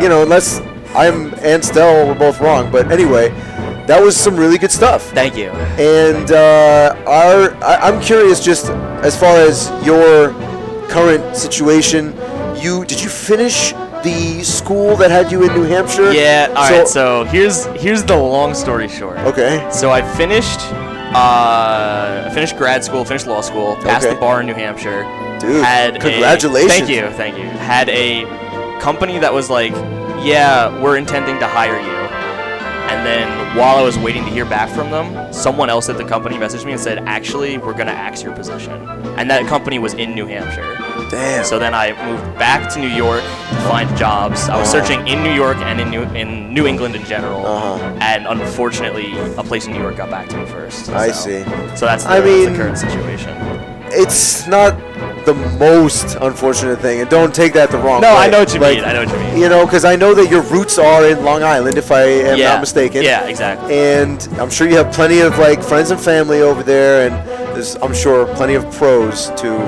you know, unless and Stel were both wrong, but anyway, that was some really good stuff. Thank you. And I'm curious, just as far as your current situation, did you finish the school that had you in New Hampshire? Yeah. All right. So here's the long story short. Okay. So I finished grad school, finished law school, passed the bar in New Hampshire. Dude, congratulations. Thank you. Had a company that was like, yeah, we're intending to hire you. And then while I was waiting to hear back from them, someone else at the company messaged me and said, actually, we're going to axe your position. And that company was in New Hampshire. Damn. So then I moved back to New York to find jobs. I was searching in New York and in New England in general. And unfortunately, a place in New York got back to me first. I see. So that's the current situation. It's not the most unfortunate thing, and don't take that the wrong way. No, I know what you mean. You know, because I know that your roots are in Long Island, if I am not mistaken. Yeah, exactly. And I'm sure you have plenty of like friends and family over there, and there's, I'm sure, plenty of pros to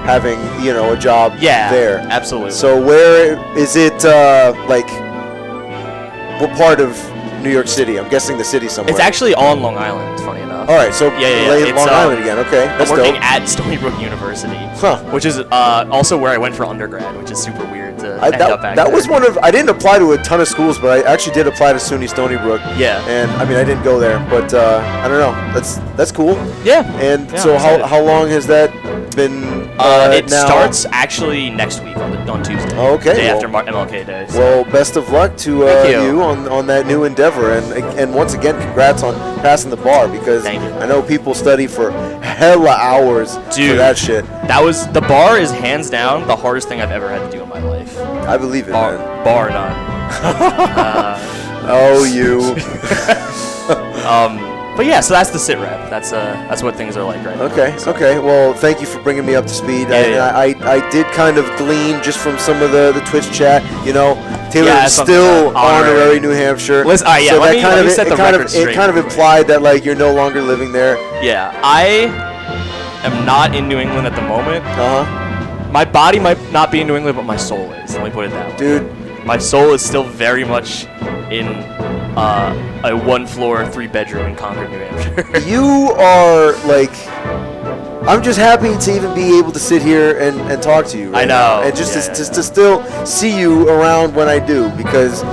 having, you know, a job there. Absolutely. So where is it? Like, what part of New York City? I'm guessing the city somewhere. It's actually on Long Island, funny enough. All right, so Long Island again. Okay, that's I'm working dope. at Stony Brook University, which is also where I went for undergrad, which is super weird to end up back That there. was one of, I didn't apply to a ton of schools, but I actually did apply to SUNY Stony Brook. Yeah. And I mean, I didn't go there, but I don't know. That's cool. Yeah. And so how long has that been? It now? starts actually next week on Tuesday. Oh, okay. The day after MLK Day. So. Well, best of luck to you on that new endeavor, and once again, congrats on passing the bar, because I know people study for hella hours for that shit. The bar is hands down the hardest thing I've ever had to do in my life. I believe it, man. Bar none. Oh, you. But yeah, so that's the sit rep. That's what things are like right now. Okay, So- okay. Well, thank you for bringing me up to speed. Yeah. I did kind of glean just from some of the Twitch chat. Taylor Yeah, is something still like that. honorary New Hampshire. Listen, yeah, so let that me- kind let of me set the it kind record of straight it kind of real quick. implied that like you're no longer living there. Yeah, I am not in New England at the moment. Uh huh. My body might not be in New England, but my soul is. Let me put it that way. Dude, My soul is still very much in a 1-floor, 3-bedroom in Concord, New Hampshire. you are like. I'm just happy to even be able to sit here and talk to you. Right I know. now. And just Yeah, to, yeah, just yeah. to still see you around when I do, because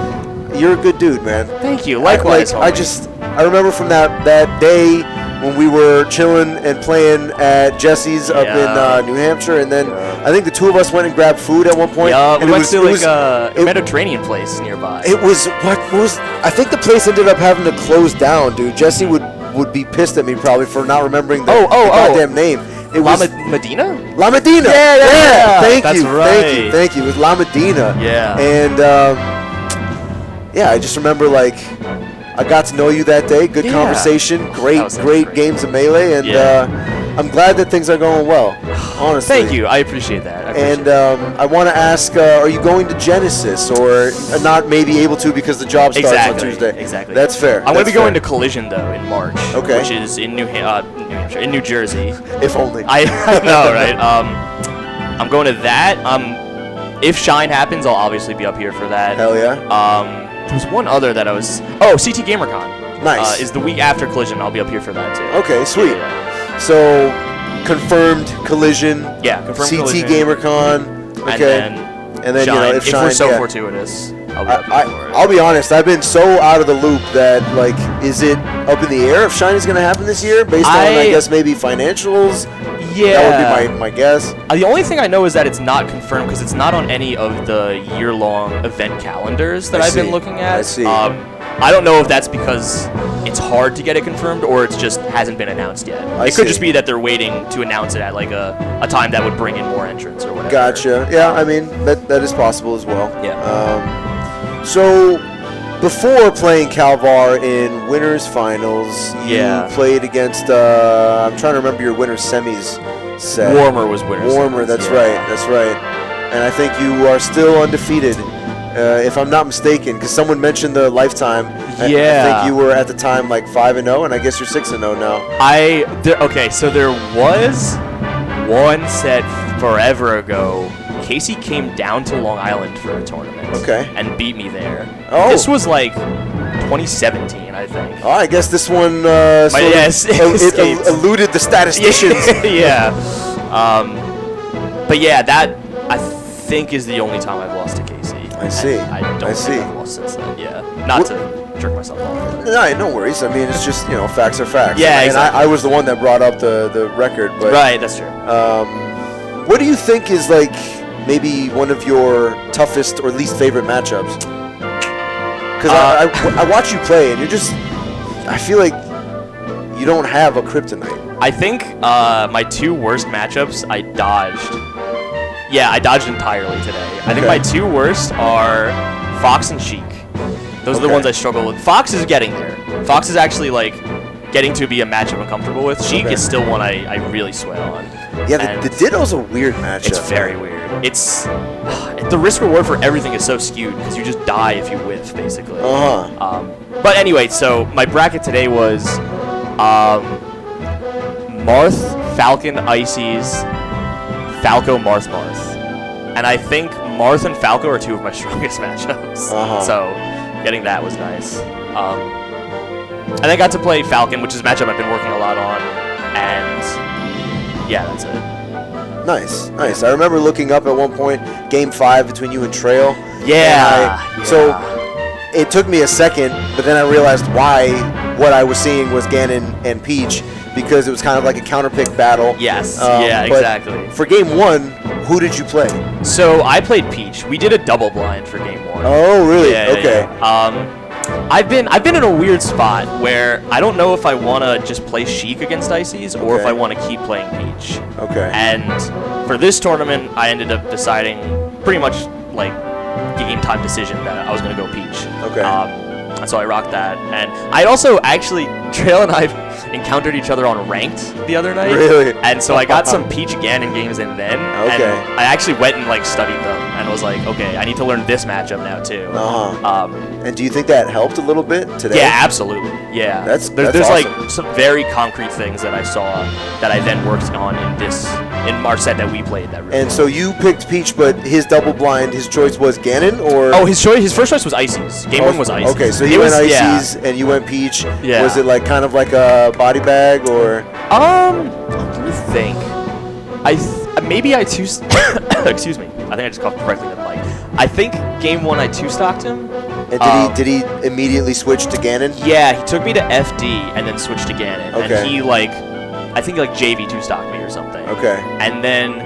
you're a good dude, man. Thank you. Likewise, I remember from that day when we were chilling and playing at Jesse's up Yeah. in New Hampshire, and then I think the two of us went and grabbed food at one point. Yeah, and we went to like a Mediterranean place nearby. It was what was I think the place ended up having to close down, dude. Jesse would be pissed at me probably for not remembering the goddamn name. It La was Medina? La Medina. Yeah. Thank That's you. right. Thank you. It was La Medina. Yeah. And yeah, I just remember like I got to know you that day. Good Yeah. conversation. Great was great great. games of Melee, and Yeah. I'm glad that things are going well. Honestly. Thank you. I appreciate that. I appreciate And I want to ask, are you going to Genesis or not maybe able to because the job starts on Tuesday? Exactly. That's fair. I'm going to That's be going fair. to Collision though in March. Okay. Which is in New Hampshire, in New Jersey. If only. I know, right? I'm going to that. If Shine happens, I'll obviously be up here for that. Hell yeah. There's one other that I was. Oh, CT GamerCon. Nice. Is the week after Collision. I'll be up here for that too. Okay, sweet. Yeah. So, confirmed Collision. Yeah, confirmed CT Collision. GamerCon. Okay. And then Shine, if Shine, we're so yeah. fortuitous, I'll be up here for it. I'll be honest, I've been so out of the loop that, like, is it up in the air if Shine is going to happen this year based on, I guess, maybe financials? Yeah. That would be my guess. The only thing I know is that it's not confirmed because it's not on any of the year-long event calendars that I I've been see. looking at. I see. I don't know if that's because it's hard to get it confirmed or it's just hasn't been announced yet. I It could see. just be that they're waiting to announce it at like a time that would bring in more entrants or whatever. Gotcha. Yeah, I mean, that is possible as well. Yeah. So, before playing Kalvar in winners finals, you Yeah. played against, I'm trying to remember your winners semis set. Warmer was winner. Warmer, that's right, that's right. And I think you are still undefeated, if I'm not mistaken, because someone mentioned the lifetime. I Yeah. think you were at the time like 5-0, and I guess you're 6-0 now. Okay, so there was one set forever ago. Casey came down to Long Island for a tournament. Okay. And beat me there. Oh. This was like 2017, I think. Oh, I guess this one sort of yes, it escaped. eluded the statisticians. Yeah. But yeah, that I think is the only time I've lost to Casey. I see. And I don't I think see. I've lost since then. Yeah. Not to jerk myself off. No worries. I mean, it's just, facts are facts. Yeah, and exactly. I was the one that brought up the record. But Right, that's true. what do you think is like maybe one of your toughest or least favorite matchups? Because I watch you play, and I feel like you don't have a kryptonite. I think my two worst matchups I dodged. Yeah, I dodged entirely today. I think Okay. my two worst are Fox and Sheik. Those are the Okay. ones I struggle with. Fox is getting there. Fox is actually like getting to be a matchup I'm comfortable with. Sheik Okay. is still one I really sweat on. Yeah, And the Ditto's a weird matchup. It's very weird. It's the risk reward for everything is so skewed because you just die if you whiff, basically. Uh-huh. But anyway, so my bracket today was Marth, Falcon, Ices, Falco, Marth, Marth. And I think Marth and Falco are two of my strongest matchups. Uh-huh. So getting that was nice. And I got to play Falcon, which is a matchup I've been working a lot on. And yeah, that's it. Nice. I remember looking up at one point, Game 5 between you and Trail. Yeah. So it took me a second, but then I realized why what I was seeing was Ganon and Peach, because it was kind of like a counterpick battle. Yes. But Exactly. For Game 1, who did you play? So I played Peach. We did a double blind for Game 1. Oh, really? Yeah, Okay. Yeah. I've been in a weird spot where I don't know if I want to just play Sheik against Ices or if Okay. I want to keep playing Peach. Okay. And for this tournament, I ended up deciding pretty much like game time decision that I was going to go Peach. Okay. And so I rocked that. And I also actually Trail and I encountered each other on ranked the other night. Really? And so I got some Peach Ganon games in then. Okay. And I actually went and like studied them and was like, okay, I need to learn this matchup now too. And do you think that helped a little bit today? Yeah, absolutely. Yeah. That's there's awesome. like some very concrete things that I saw that I then worked on in our set that we played. That really And so you picked Peach, but his double blind, his choice was Ganon, or? Oh, his first choice was Ices. Game 1 was Ices. Okay, so he It went was- Ices and you went Peach. Yeah. Was it like kind of like a body bag, or? Let me think. Maybe I two. Excuse me. I think I just coughed correctly to the mic. I think game 1 I two stocked him. And did he immediately switch to Ganon? Yeah, he took me to FD and then switched to Ganon. Okay. And he I think JV two stocked me or something. Okay. And then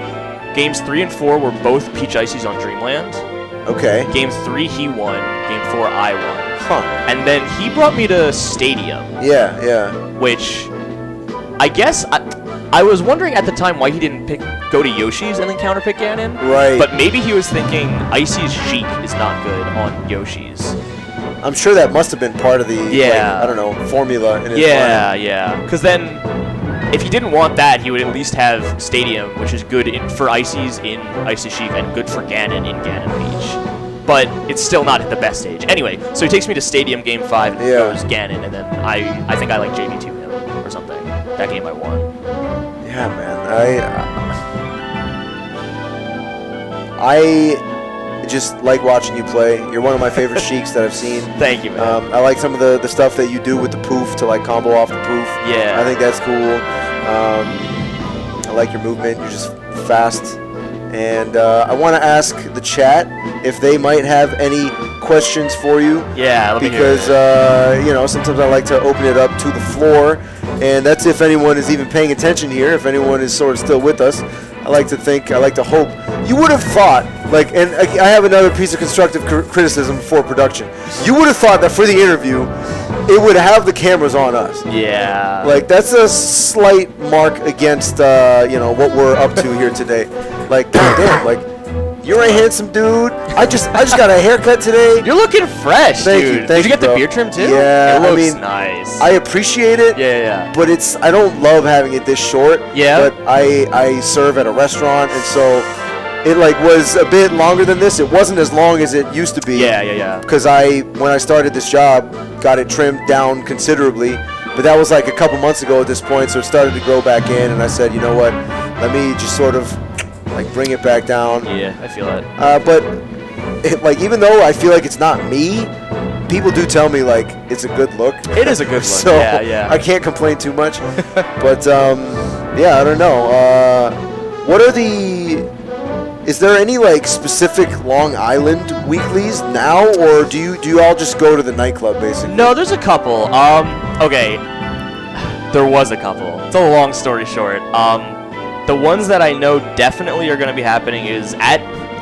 games 3 and 4 were both Peach Ices on Dreamland. Okay. Game 3 he won. Game 4 I won. Huh. And then he brought me to Stadium. Yeah. Which I guess I was wondering at the time why he didn't go to Yoshi's and then counterpick Ganon. Right. But maybe he was thinking Icy's Sheik is not good on Yoshi's. I'm sure that must have been part of the, Yeah. I don't know, formula in his Yeah, mind. yeah. Because then, if he didn't want that, he would at least have Stadium, which is good for Icy's in Icy Sheik and good for Ganon in Ganon Beach. But it's still not at the best stage. Anyway, so he takes me to Stadium game 5 and goes Ganon, and then I think I like JV2 him or something. That game I won. Yeah, man. I just like watching you play. You're one of my favorite Sheiks that I've seen. Thank you, man. I like some of the stuff that you do with the poof to like combo off the poof. Yeah. I think that's cool. I like your movement. You're just fast. And I want to ask the chat if they might have any questions for you. Yeah, let me hear Because, it. sometimes I like to open it up to the floor. And that's if anyone is even paying attention here, if anyone is sort of still with us. I like to hope. You would have thought, and I have another piece of constructive criticism for production. You would have thought that for the interview, it would have the cameras on us. Yeah. That's a slight mark against, what we're up to here today. Goddamn, you're a handsome dude. I just got a haircut today. You're looking fresh, Thank dude. you, Did thank you get you, the bro. beard trim too? Yeah, it looks I mean, nice. I appreciate it. Yeah. But I don't love having it this short. Yeah. But I serve at a restaurant, and so it was a bit longer than this. It wasn't as long as it used to be. Yeah. Because when I started this job, got it trimmed down considerably. But that was a couple months ago at this point, so it started to grow back in, and I said, you know what? Let me just sort of bring it back down. Yeah, I feel it. But even though I feel like it's not me, people do tell me it's a good look. It is a good look. So yeah. I can't complain too much. But I don't know. What are is there any specific Long Island weeklies now, or do you all just go to the nightclub basically? No, there's a couple. Okay. There was a couple. It's a long story short. The ones that I know definitely are going to be happening is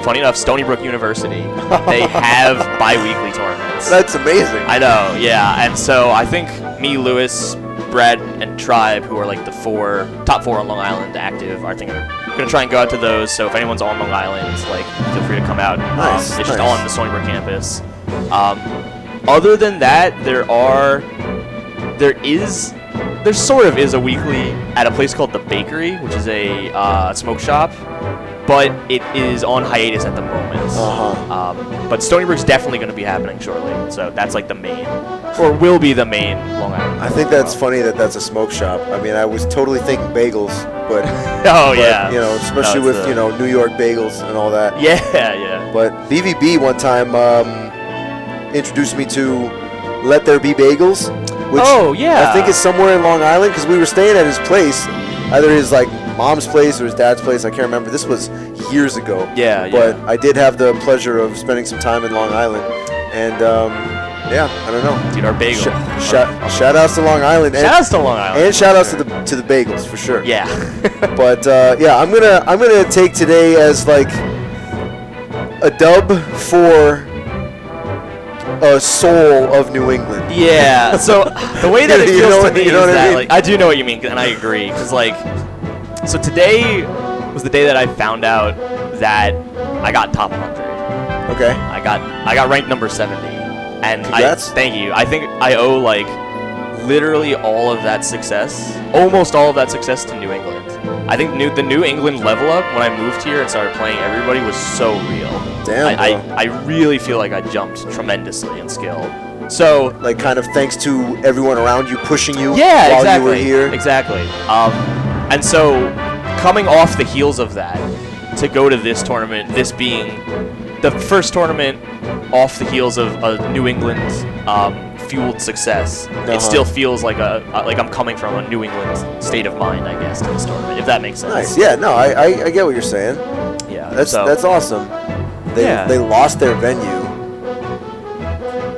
funny enough, Stony Brook University. They have bi-weekly tournaments. That's amazing. I know, yeah. And so I think me, Lewis, Brad, and Tribe, who are the top four on Long Island active, are going to try and go out to those. So if anyone's on Long Island, feel free to come out. Nice, it's just nice. on the Stony Brook campus. Other than that, there sort of is a weekly at a place called The Bakery, which is a smoke shop, but it is on hiatus at the moment. But Stony Brook's definitely going to be happening shortly, so that's the main, or will be the main Long Island. I think that's funny that that's a smoke shop. I mean, I was totally thinking bagels, but Yeah. especially with New York bagels and all that. Yeah. But BVB one time introduced me to Let There Be Bagels, which I think is somewhere in Long Island, because we were staying at his place, either his mom's place or his dad's place. I can't remember. This was years ago. Yeah. But I did have the pleasure of spending some time in Long Island, and I don't know. Dude, our bagel. Shout outs to Long Island. Shout outs to Long Island. And shout outs to the bagels for sure. Yeah. But I'm gonna take today as a dub for a soul of New England. Yeah. So the way that it feels to me you know is what I that mean? I do know what you mean, and I agree, because so today was the day that I found out that I got top 100. Okay. I got ranked number 70, and Congrats. thank you. I think I owe literally all of that success, almost all of that success to New England. I think the New England level up when I moved here and started playing everybody was so real. Damn, I really feel like I jumped tremendously in skill. So like kind of thanks to everyone around you pushing you yeah, while exactly, you were here. Exactly. And so coming off the heels of that to go to this tournament, this being the first tournament off the heels of a New England fueled success, it still feels like like I'm coming from a New England state of mind, I guess, to this tournament, if that makes sense. Nice. Yeah. No, I get what you're saying. Yeah. That's awesome. They lost their venue.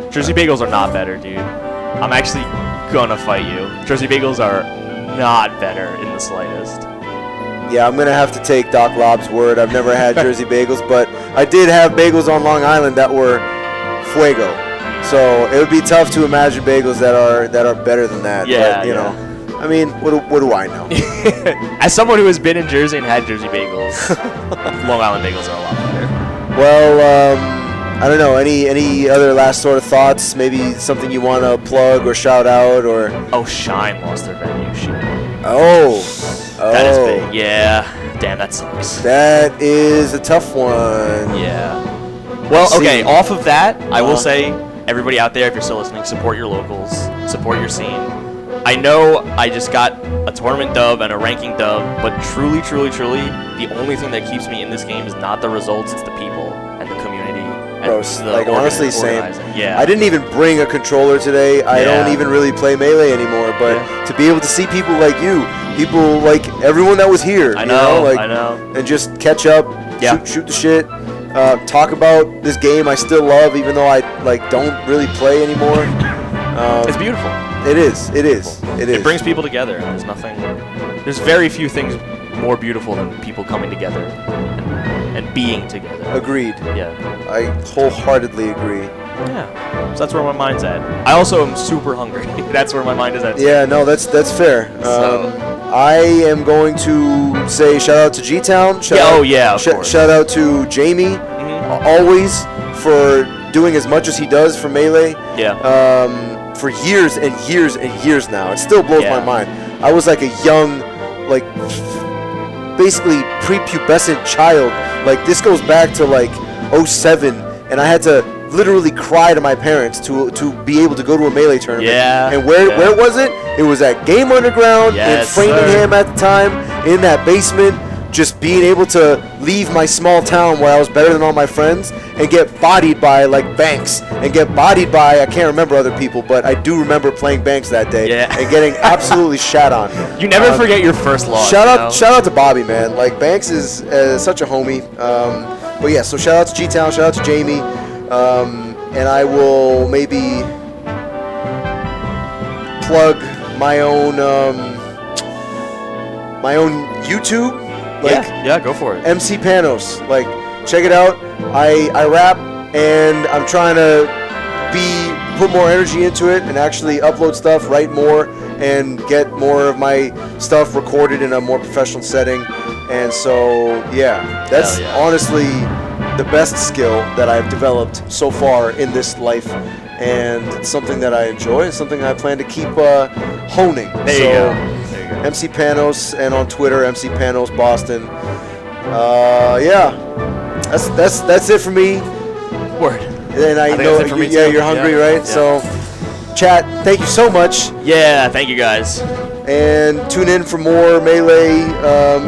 Jersey Bagels are not better, dude. I'm actually gonna fight you. Jersey Bagels are not better in the slightest. Yeah, I'm gonna have to take Doc Lob's word. I've never had Jersey Bagels, but I did have bagels on Long Island that were fuego. So it would be tough to imagine bagels that are better than that. Yeah, but, you know, I mean, what do I know? As someone who has been in Jersey and had Jersey Bagels, Long Island Bagels are a lot better. Well, I don't know. Any other last sort of thoughts? Maybe something you want to plug or shout out or? Oh, Shine lost their venue. Shit. Oh. That is big. Yeah. Damn, that sucks. That is a tough one. Yeah. Well, okay. Off of that, I will say, everybody out there, if you're still listening, support your locals, support your scene. I know I just got a tournament dub and a ranking dub, but truly, truly, truly, the only thing that keeps me in this game is not the results, it's the people and the community. Bro, like honestly, same. Yeah. I didn't even bring a controller today. I don't even really play Melee anymore. But to be able to see people like you, people like everyone that was here, I know, like, I know, and just catch up, shoot the shit, talk about this game I still love, even though I don't really play anymore. It's beautiful. It is. It brings people together. There's very few things more beautiful than people coming together and being together. Agreed. Yeah. I wholeheartedly agree. Yeah. So that's where my mind's at. I also am super hungry. That's where my mind is at. Yeah, no, that's fair. I am going to say shout out to G-Town. Shout out to Jamie, always, for doing as much as he does for Melee. Yeah. For years and years and years now. It still blows my mind. I was like a young, basically prepubescent child. Like, this goes back to 07, and I had to literally cry to my parents to be able to go to a Melee tournament. Yeah. And where was it? It was at Game Underground in Framingham at the time, in that basement, just being able to leave my small town where I was better than all my friends and get bodied by Banks and get bodied by, I can't remember other people, but I do remember playing Banks that day and getting absolutely shat on. You never forget your first loss. Shout out to Bobby, man. Banks is such a homie. But yeah, so shout out to G-Town, shout out to Jamie. And I will maybe plug my own YouTube. Go for it. MC Panos, check it out. I rap, and I'm trying to put more energy into it and actually upload stuff, write more, and get more of my stuff recorded in a more professional setting. And so, yeah, that's honestly the best skill that I've developed so far in this life, and it's something that I enjoy and something I plan to keep honing. There you go. MC Panos, and on Twitter, MC Panos Boston. That's it for me. Word. And I know you're hungry, right? Yeah. So, chat, thank you so much. Yeah, thank you guys. And tune in for more Melee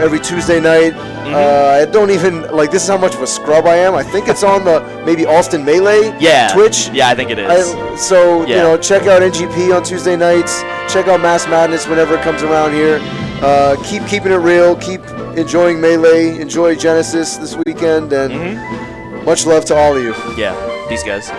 every Tuesday night. I don't even, this is how much of a scrub I am. I think it's on the maybe Alston Melee Twitch. Yeah, I think it is. Check out NGP on Tuesday nights. Check out Mass Madness whenever it comes around here. Keep keeping it real. Keep enjoying Melee. Enjoy Genesis this weekend. And much love to all of you. Yeah. Peace, guys.